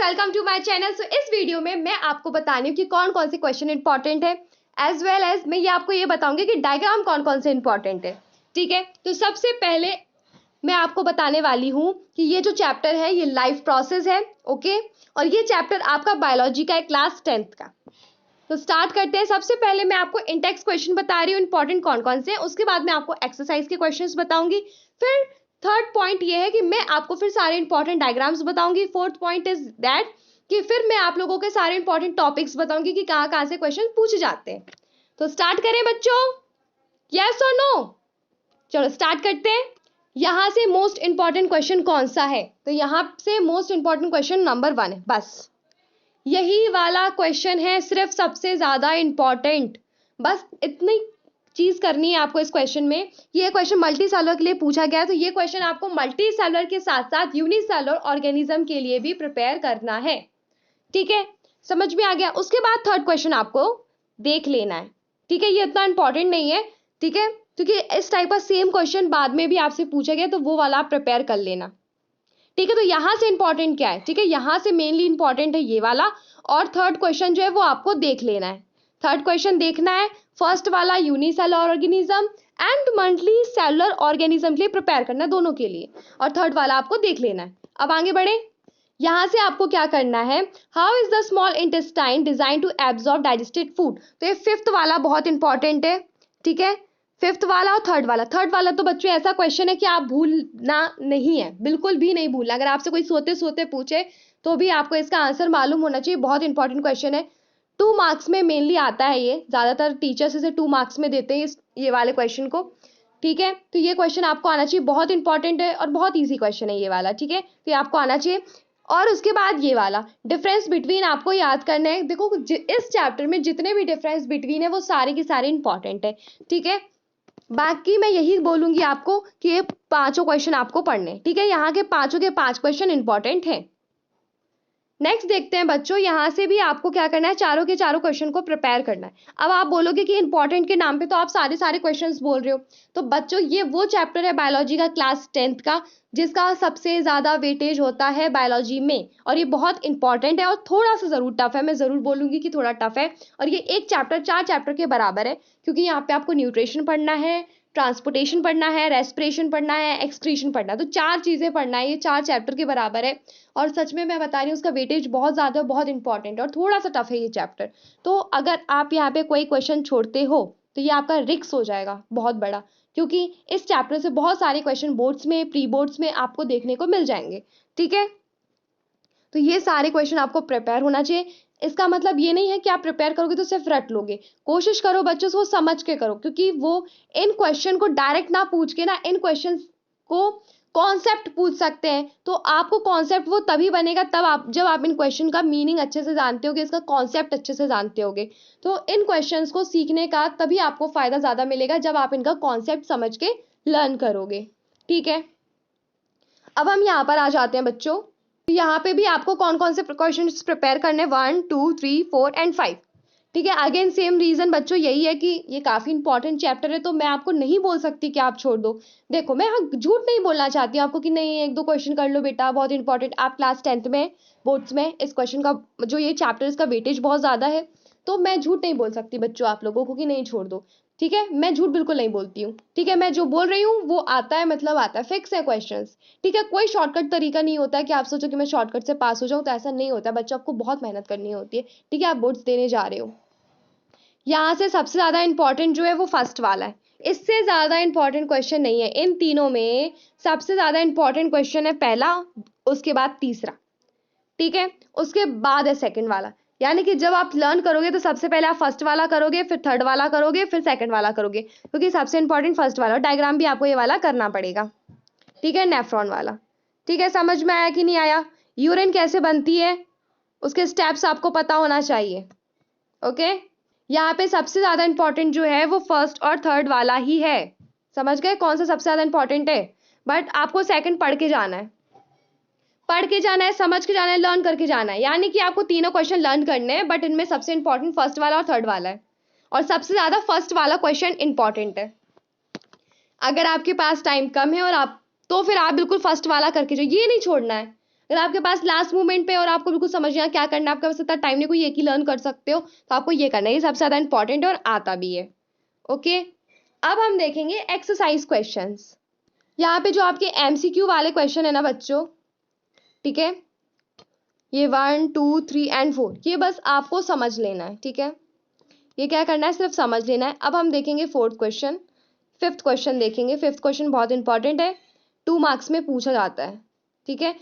Welcome to my channel. So इस video में मैं आपको बतानी हूँ कि कौन कौन से क्वेश्चन इंपॉर्टेंट है, एज वेल एज मैं ये आपको ये बताऊंगी कि डायग्राम कौन कौन से इंपॉर्टेंट है। ठीक है, तो सबसे पहले मैं आपको बताने वाली हूँ कि ये जो चैप्टर है ये लाइफ प्रोसेस है। ओके, और ये चैप्टर आपका बायोलॉजी का है, क्लास 10th का। तो स्टार्ट करते हैं। सबसे पहले मैं आपको इंडेक्स क्वेश्चन बता रही हूँ इंपॉर्टेंट कौन कौन से हैं, उसके बाद मैं आपको एक्सरसाइज के क्वेश्चंस बताऊंगी। फिर थर्ड पॉइंट ये है कि मैं आपको फिर सारे इंपॉर्टेंट डायग्राम्स बताऊंगी। फोर्थ पॉइंट इज दैट कि फिर मैं आप लोगों के सारे इंपॉर्टेंट टॉपिक्स बताऊंगी कि कहाँ कहाँ से क्वेश्चन पूछे जाते हैं। तो स्टार्ट करें बच्चों, यस और नो? चलो स्टार्ट करते हैं। यहाँ से मोस्ट इंपॉर्टेंट क्वेश्चन कौन सा है? तो यहाँ से मोस्ट इंपॉर्टेंट क्वेश्चन नंबर 1 है, बस यही वाला क्वेश्चन है, सिर्फ सबसे ज्यादा इंपॉर्टेंट। बस इतनी चीज करनी है आपको इस क्वेश्चन में। ये क्वेश्चन मल्टी सेलुलर के लिए पूछा गया है, तो ये क्वेश्चन आपको मल्टी सेलुलर के साथ साथ यूनिसेलुलर ऑर्गेनिज्म के लिए भी प्रिपेयर करना है। ठीक है, समझ में आ गया? उसके बाद थर्ड क्वेश्चन आपको देख लेना है। ठीक है, ये इतना इंपॉर्टेंट नहीं है। ठीक है, क्योंकि इस टाइप का सेम क्वेश्चन बाद में भी आपसे पूछा गया, तो वो वाला आप प्रिपेयर कर लेना। ठीक है, तो यहां से इंपॉर्टेंट क्या है? ठीक है, यहां से मेनली इंपॉर्टेंट है ये वाला, और थर्ड क्वेश्चन जो है वो आपको देख लेना है। थर्ड क्वेश्चन देखना है, फर्स्ट वाला unicellular organism and multi cellular organism के लिए प्रिपेयर करना है, दोनों के लिए, और थर्ड वाला आपको देख लेना है। अब आगे बढ़े। यहां से आपको क्या करना है, how is the small intestine design to absorb digested food. तो ये फिफ्थ वाला बहुत इंपॉर्टेंट है। ठीक है, फिफ्थ वाला और थर्ड वाला तो बच्चों ऐसा क्वेश्चन है कि आप भूलना नहीं है, बिल्कुल भी नहीं भूलना। अगर आपसे कोई सोते सोते पूछे तो भी आपको इसका आंसर मालूम होना चाहिए। बहुत इंपॉर्टेंट क्वेश्चन है, 2 मार्क्स में मेनली आता है ये, ज्यादातर टीचर्स इसे 2 मार्क्स में देते हैं ये वाले क्वेश्चन को। ठीक है, तो ये क्वेश्चन आपको आना चाहिए, बहुत इंपॉर्टेंट है और बहुत ईजी क्वेश्चन है ये वाला। ठीक है, तो ये आपको आना चाहिए। और उसके बाद ये वाला डिफरेंस बिटवीन आपको याद करना है। देखो इस चैप्टर में जितने भी डिफरेंस बिटवीन है वो सारे के सारे इंपॉर्टेंट है। ठीक है, बाकी मैं यही बोलूंगी आपको कि ये पांचों क्वेश्चन आपको पढ़ने। ठीक है, यहाँ के पांचों के 5 क्वेश्चन इंपॉर्टेंट हैं। नेक्स्ट देखते हैं बच्चों, यहां से भी आपको क्या करना है, चारों के चारों क्वेश्चन को प्रिपेयर करना है। अब आप बोलोगे कि इंपॉर्टेंट के नाम पे तो आप सारे सारे क्वेश्चंस बोल रहे हो, तो बच्चों ये वो चैप्टर है बायोलॉजी का क्लास 10th का जिसका सबसे ज्यादा वेटेज होता है बायोलॉजी में, और ये बहुत इंपॉर्टेंट है और थोड़ा सा जरूर टफ है। मैं जरूर बोलूंगी कि थोड़ा टफ है, और ये एक चैप्टर 4 चैप्टर के बराबर है, क्योंकि यहाँ पे आपको न्यूट्रिशन पढ़ना है, ट्रांसपोर्टेशन पढ़ना है, रेस्पिरेशन पढ़ना है, एक्सक्रीशन पढ़ना है। तो 4 चीजें पढ़ना है, ये 4 चैप्टर के बराबर है। और सच में मैं बता रही हूँ उसका वेटेज बहुत ज्यादा, बहुत इंपॉर्टेंट और थोड़ा सा टफ है ये चैप्टर। तो अगर आप यहाँ पे कोई क्वेश्चन छोड़ते हो तो ये आपका रिस्क हो जाएगा बहुत बड़ा, क्योंकि इस चैप्टर से बहुत सारे क्वेश्चन बोर्ड्स में, प्री बोर्ड्स में आपको देखने को मिल जाएंगे। ठीक है, तो ये सारे क्वेश्चन आपको प्रिपेयर होना चाहिए। इसका मतलब ये नहीं है कि आप प्रिपेयर करोगे तो सिर्फ रट लोगे। कोशिश करो बच्चों से वो समझ के करो, क्योंकि वो इन क्वेश्चन को डायरेक्ट ना पूछ के ना, इन क्वेश्चन को कॉन्सेप्ट पूछ सकते हैं। तो आपको कॉन्सेप्ट वो तभी बनेगा तब आप, जब आप इन क्वेश्चन का मीनिंग अच्छे से जानते होगे, इसका कॉन्सेप्ट अच्छे से जानते होगे। तो इन क्वेश्चंस को सीखने का तभी आपको फायदा ज्यादा मिलेगा जब आप इनका कॉन्सेप्ट समझ के लर्न करोगे। ठीक है, अब हम यहाँ पर आ जाते हैं बच्चों। यहाँ पे भी आपको कौन कौन से क्वेश्चंस प्रिपेयर करने, 1 2 3 4 एंड 5। ठीक है, अगेन सेम रीजन बच्चों यही है कि ये काफी इंपॉर्टेंट चैप्टर है, तो मैं आपको नहीं बोल सकती कि आप छोड़ दो। देखो मैं झूठ नहीं बोलना चाहती हूँ आपको कि नहीं 1 2 क्वेश्चन कर लो बेटा, बहुत इंपॉर्टेंट। आप क्लास 10th में बोर्ड्स में इस क्वेश्चन का जो ये चैप्टर इसका वेटेज बहुत ज्यादा है, तो मैं झूठ नहीं बोल सकती बच्चों आप लोगों को कि नहीं छोड़ दो। ठीक है, मैं झूठ बिल्कुल नहीं बोलती हूँ। ठीक है, मैं जो बोल रही हूँ वो आता है, मतलब आता है, फिक्स है क्वेश्चंस। ठीक है, कोई शॉर्टकट तरीका नहीं होता है कि आप सोचो कि मैं शॉर्टकट से पास हो जाऊं, तो ऐसा नहीं होता है बच्चों, आपको बहुत मेहनत करनी होती है। ठीक है, आप बोर्ड्स देने जा रहे हो। यहाँ से सबसे ज्यादा इंपॉर्टेंट जो है वो फर्स्ट वाला है, इससे ज्यादा इंपॉर्टेंट क्वेश्चन नहीं है। इन तीनों में सबसे ज्यादा इंपॉर्टेंट क्वेश्चन है पहला, उसके बाद तीसरा। ठीक है, उसके बाद है सेकंड वाला। यानी कि जब आप लर्न करोगे तो सबसे पहले आप फर्स्ट वाला करोगे, फिर थर्ड वाला करोगे, फिर सेकंड वाला करोगे, क्योंकि सबसे इंपॉर्टेंट फर्स्ट वाला। डायग्राम भी आपको ये वाला करना पड़ेगा। ठीक है, नेफ्रॉन वाला। ठीक है, समझ में आया कि नहीं आया? यूरिन कैसे बनती है उसके स्टेप्स आपको पता होना चाहिए। ओके, यहाँ पे सबसे ज्यादा इंपॉर्टेंट जो है वो फर्स्ट और थर्ड वाला ही है। समझ गए कौन सा सबसे ज्यादा इंपॉर्टेंट है? बट आपको सेकंड पढ़ के जाना है, पढ़ के जाना है, समझ के जाना है, लर्न करके जाना है। यानी कि आपको तीनों क्वेश्चन लर्न करने हैं, बट इनमें सबसे इंपॉर्टेंट फर्स्ट वाला और थर्ड वाला है, और सबसे ज्यादा फर्स्ट वाला क्वेश्चन इंपॉर्टेंट है। अगर आपके पास टाइम कम है और आप, तो फिर आप बिल्कुल फर्स्ट वाला करके जाओ, ये नहीं छोड़ना है। अगर आपके पास लास्ट मोमेंट पे और आपको बिल्कुल समझ नहीं आया क्या करना है, आपके पास इतना टाइम नहीं, कोई एक ही लर्न कर सकते हो, तो आपको ये करना है, ये सबसे ज़्यादा इंपॉर्टेंट है और आता भी है। ओके, अब हम देखेंगे एक्सरसाइज क्वेश्चंस। यहाँ पे जो आपके एमसीक्यू वाले क्वेश्चन है ना बच्चों, ठीक है, ये 1 2 3 एंड 4, ये बस आपको समझ लेना है, ठीक है, ये क्या करना है, सिर्फ समझ लेना है। अब हम देखेंगे फोर्थ क्वेश्चन, फिफ्थ क्वेश्चन देखेंगे। फिफ्थ क्वेश्चन बहुत इंपॉर्टेंट है, 2 मार्क्स में पूछा जाता है, ठीक है।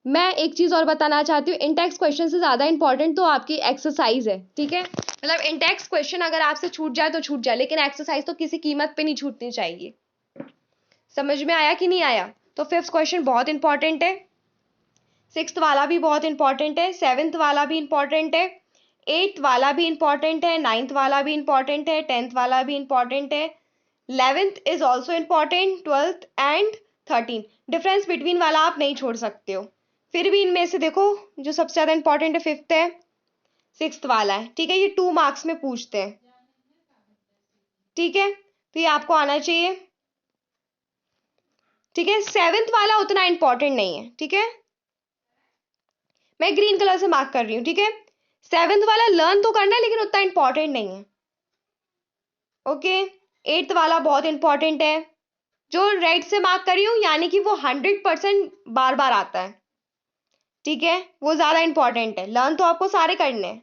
मैं एक चीज और बताना चाहती हूँ, इंटेक्स क्वेश्चन से ज्यादा इंपॉर्टेंट तो आपकी एक्सरसाइज है, ठीक है। मतलब इंटेक्स क्वेश्चन अगर आपसे छूट जाए तो छूट जाए, लेकिन एक्सरसाइज तो किसी कीमत पे नहीं छूटनी चाहिए। समझ में आया कि नहीं आया? तो फिफ्थ क्वेश्चन बहुत इंपॉर्टेंट है, सिक्स्थ वाला भी बहुत इंपॉर्टेंट है, सेवेंथ वाला भी इंपॉर्टेंट है, एट्थ वाला भी इंपॉर्टेंट है, नाइन्थ वाला भी इंपॉर्टेंट है, टेंथ वाला भी इंपॉर्टेंट है, 11th is also important, 12th and 13। Difference between वाला आप नहीं छोड़ सकते हो। फिर भी इनमें से देखो जो सबसे ज्यादा इंपॉर्टेंट है फिफ्थ है, सिक्स्थ वाला है, ठीक है, ये 2 मार्क्स में पूछते हैं, ठीक है, तो ये आपको आना चाहिए, ठीक है। सेवेंथ वाला उतना इंपॉर्टेंट नहीं है, ठीक है, मैं ग्रीन कलर से मार्क कर रही हूँ, ठीक है। सेवेंथ वाला लर्न तो करना है लेकिन उतना इंपॉर्टेंट नहीं है, ओके। एट्थ वाला बहुत इंपॉर्टेंट है, जो रेड से मार्क कर रही हूँ यानी कि वो 100% बार बार आता है, ठीक है, वो ज्यादा इंपॉर्टेंट है। लर्न तो आपको सारे करने हैं।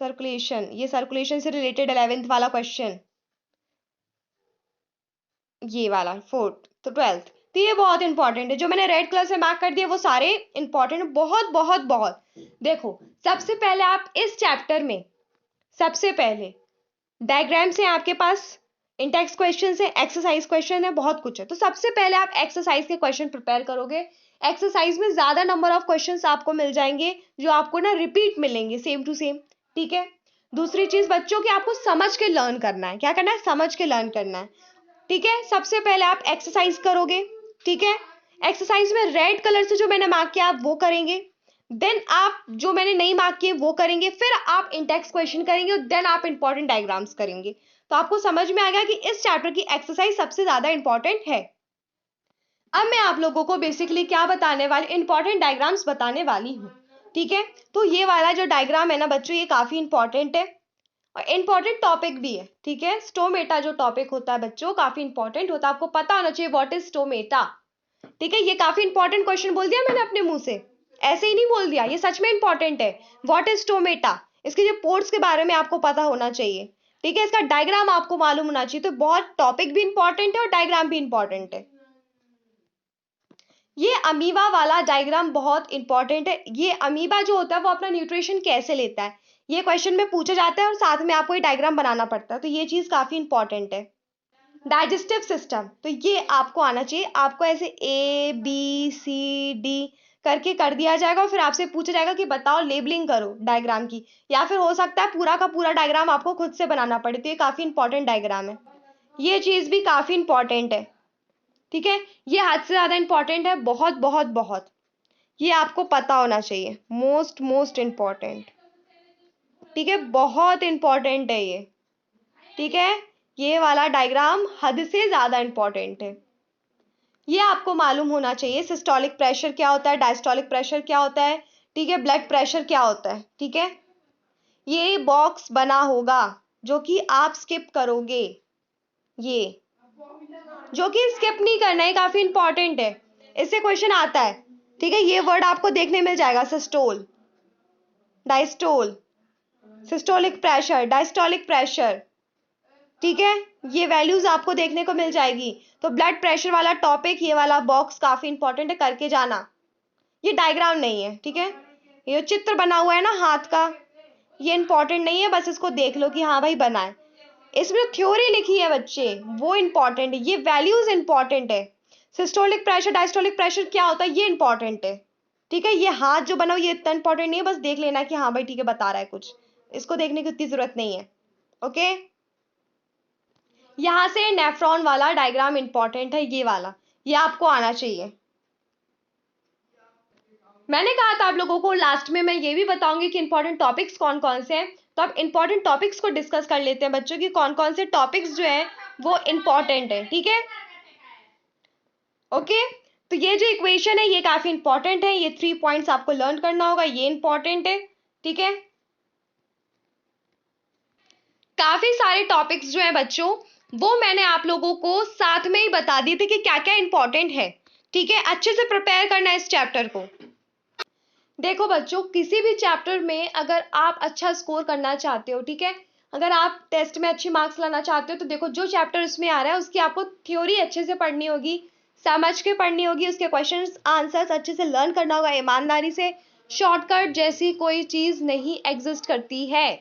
सर्कुलेशन, ये सर्कुलेशन से रिलेटेड 11th वाला क्वेश्चन, ये वाला फोर्थ, तो 12th, तो ये बहुत इंपॉर्टेंट है। जो मैंने रेड कलर से मार्क कर दिया वो सारे इंपॉर्टेंट, बहुत बहुत बहुत। देखो सबसे पहले आप इस चैप्टर में, सबसे पहले डायग्राम्स हैं आपके पास, इंटेक्स क्वेश्चन है, एक्सरसाइज क्वेश्चन है, बहुत कुछ है। तो सबसे पहले आप एक्सरसाइज के क्वेश्चन प्रिपेयर करोगे। एक्सरसाइज में ज्यादा नंबर ऑफ क्वेश्चंस आपको मिल जाएंगे, जो आपको ना रिपीट मिलेंगे सेम टू सेम, ठीक है। दूसरी चीज बच्चों की, आपको समझ के लर्न करना है। क्या करना है? समझ के लर्न करना है, ठीक है। सबसे पहले आप एक्सरसाइज करोगे, ठीक है। एक्सरसाइज में रेड कलर से जो मैंने मार्क किया आप वो करेंगे, देन आप जो मैंने नहीं मार्क किए वो करेंगे, फिर आप इंटेक्स क्वेश्चन करेंगे और देन आप इंपॉर्टेंट डायग्राम्स करेंगे। तो आपको समझ में आ गया कि इस चैप्टर की एक्सरसाइज सबसे ज्यादा इंपॉर्टेंट है। अब मैं आप लोगों को बेसिकली क्या बताने वाली, इंपॉर्टेंट डायग्राम्स बताने वाली हूँ, ठीक है। तो ये वाला जो डायग्राम है ना बच्चों, ये काफी इंपॉर्टेंट है और इंपॉर्टेंट टॉपिक भी है, ठीक है। स्टोमेटा जो टॉपिक होता है बच्चों, काफी इंपॉर्टेंट होता है, आपको पता होना चाहिए व्हाट इज स्टोमेटा, ठीक है। ये काफी इंपॉर्टेंट क्वेश्चन बोल दिया मैंने अपने मुंह से, ऐसे ही नहीं बोल दिया, ये सच में इंपॉर्टेंट है। व्हाट इज स्टोमेटा, इसके जो पोर्ट्स के बारे में आपको पता होना चाहिए, ठीक है। इसका डायग्राम आपको मालूम होना चाहिए। तो बहुत टॉपिक भी इंपॉर्टेंट है और डायग्राम भी इंपॉर्टेंट है। ये अमीबा वाला डायग्राम बहुत इंपॉर्टेंट है। ये अमीबा जो होता है वो अपना न्यूट्रिशन कैसे लेता है, ये क्वेश्चन में पूछा जाता है और साथ में आपको ये डायग्राम बनाना पड़ता है, तो ये चीज काफी इंपॉर्टेंट है। डाइजेस्टिव सिस्टम, तो ये आपको आना चाहिए। आपको ऐसे ABCD करके कर दिया जाएगा और फिर आपसे पूछा जाएगा कि बताओ, लेबलिंग करो डायग्राम की, या फिर हो सकता है पूरा का पूरा डायग्राम आपको खुद से बनाना पड़े, तो ये काफी इंपॉर्टेंट डायग्राम है। ये चीज भी काफी इंपॉर्टेंट है, ठीक है। ये हद से ज्यादा इंपॉर्टेंट है, बहुत बहुत बहुत, ये आपको पता होना चाहिए, मोस्ट मोस्ट इंपॉर्टेंट, ठीक है, बहुत इंपॉर्टेंट है ये, ठीक है। ये वाला डायग्राम हद से ज्यादा इंपॉर्टेंट है, ये आपको मालूम होना चाहिए। सिस्टोलिक प्रेशर क्या होता है, डायस्टोलिक प्रेशर क्या होता है, ठीक है, ब्लड प्रेशर क्या होता है, ठीक है। ये बॉक्स बना होगा जो कि आप स्किप करोगे, ये जो कि स्किप नहीं करना है, काफी इंपॉर्टेंट है, इससे क्वेश्चन आता है, ठीक है। ये वर्ड आपको देखने मिल जाएगा, systole, diastole, systolic pressure, diastolic pressure, ठीक है, ये वैल्यूज आपको देखने को मिल जाएगी। तो ब्लड प्रेशर वाला टॉपिक, ये वाला बॉक्स काफी इंपॉर्टेंट है, करके जाना। ये डायग्राम नहीं है, ठीक है, ये चित्र बना हुआ है ना हाथ का, ये इंपॉर्टेंट नहीं है, बस इसको देख लो कि हाँ भाई बना है। इसमें जो थ्योरी लिखी है बच्चे वो इंपॉर्टेंट है, ये वैल्यूज इंपॉर्टेंट है। सिस्टोलिक प्रेशर डायस्टोलिक प्रेशर क्या होता है ये इंपॉर्टेंट है, ठीक है। ये हाथ जो बना हुआ ये इतना इंपॉर्टेंट नहीं है, बस देख लेना कि हाँ भाई ठीक है बता रहा है कुछ, इसको देखने की उतनी जरूरत नहीं है, ओके। यहां से नेफ्रॉन वाला डायग्राम इंपॉर्टेंट है, ये वाला, ये आपको आना चाहिए। मैंने कहा था आप लोगों को लास्ट में मैं ये भी बताऊंगी कि इंपॉर्टेंट टॉपिक्स कौन कौन से हैं, तो अब इंपॉर्टेंट टॉपिक्स को डिस्कस कर लेते हैं बच्चों की, कौन कौन से टॉपिक्स जो है वो इंपॉर्टेंट है, ठीक है, ओके। तो ये जो इक्वेशन है ये काफी इंपॉर्टेंट है, ये 3 पॉइंट्स आपको लर्न करना होगा, ये इंपॉर्टेंट है, ठीक है। काफी सारे टॉपिक्स जो है बच्चों वो मैंने आप लोगों को साथ में ही बता दिए थे कि क्या क्या इंपॉर्टेंट है, ठीक है। अच्छे से प्रिपेयर करना है इस चैप्टर को। देखो बच्चों, किसी भी चैप्टर में अगर आप अच्छा स्कोर करना चाहते हो, ठीक है, अगर आप टेस्ट में अच्छी मार्क्स लाना चाहते हो, तो देखो जो चैप्टर इसमें आ रहा है उसकी आपको थ्योरी अच्छे से पढ़नी होगी, समझ के पढ़नी होगी, उसके क्वेश्चंस आंसर्स अच्छे से लर्न करना होगा ईमानदारी से। शॉर्टकट जैसी कोई चीज नहीं एग्जिस्ट करती है,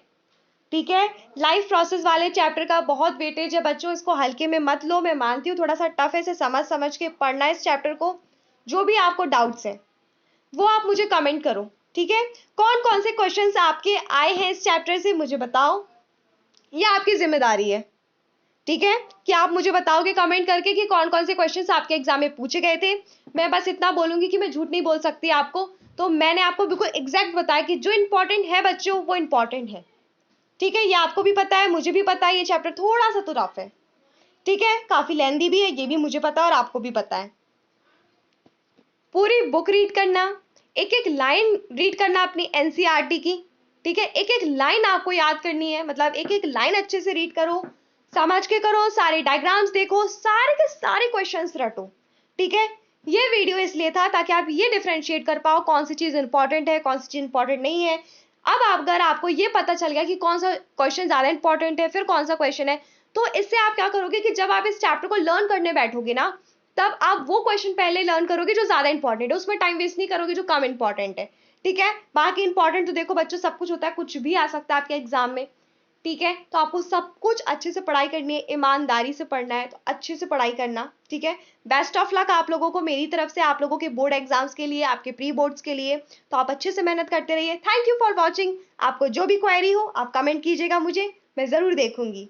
ठीक है। लाइफ प्रोसेस वाले चैप्टर का बहुत वेटेज है बच्चों, इसको हल्के में मत लो। मैं मानती हूँ थोड़ा सा टफ है, इसे समझ समझ के पढ़ना है इस चैप्टर को। जो भी आपको डाउट्स है वो आप मुझे कमेंट करो, ठीक है। कौन कौन से क्वेश्चंस आपके आए हैं इस चैप्टर से मुझे बताओ, ये आपकी जिम्मेदारी है, ठीक है, कि आप मुझे बताओगे कमेंट करके कि कौन कौन से क्वेश्चंस आपके एग्जाम में पूछे गए थे। मैं बस इतना बोलूंगी कि मैं झूठ नहीं बोल सकती आपको, तो मैंने आपको बिल्कुल एग्जैक्ट बताया कि जो इंपॉर्टेंट है बच्चों वो इंपॉर्टेंट है, ठीक है। ये आपको भी पता है, मुझे भी पता है, ये चैप्टर थोड़ा सा तो रफ है, ठीक है, काफी लेंदी भी है, ये भी मुझे पता है और आपको भी पता है। पूरी बुक रीड करना, एक एक लाइन रीड करना अपनी एनसीईआरटी की, ठीक है। एक एक लाइन आपको याद करनी है, मतलब एक एक लाइन अच्छे से रीड करो, समझ के करो, सारे डायग्राम्स देखो, सारे के सारे क्वेश्चंस रटो, ठीक है। ये वीडियो इसलिए था ताकि आप ये डिफरेंशिएट कर पाओ कौन सी चीज इंपॉर्टेंट है, कौन सी चीज इंपॉर्टेंट नहीं है। अब अगर आपको ये पता चल गया कि कौन सा क्वेश्चन ज्यादा इंपॉर्टेंट है, फिर कौन सा क्वेश्चन है, तो इससे आप क्या करोगे कि जब आप इस चैप्टर को लर्न करने बैठोगे ना, तब आप वो क्वेश्चन पहले लर्न करोगे जो ज्यादा इंपॉर्टेंट है, उसमें टाइम वेस्ट नहीं करोगे जो कम इंपॉर्टेंट है, ठीक है। बाकी इंपॉर्टेंट तो देखो बच्चों सब कुछ होता है, कुछ भी आ सकता है आपके एग्जाम में, ठीक है। तो आपको सब कुछ अच्छे से पढ़ाई करनी है, ईमानदारी से पढ़ना है, तो अच्छे से पढ़ाई करना, ठीक है। बेस्ट ऑफ लक आप लोगों को मेरी तरफ से, आप लोगों के बोर्ड एग्जाम्स के लिए, आपके प्री बोर्ड्स के लिए। तो आप अच्छे से मेहनत करते रहिए। Thank you for watching. आपको जो भी क्वेरी हो आप कमेंट कीजिएगा मुझे, मैं जरूर देखूंगी।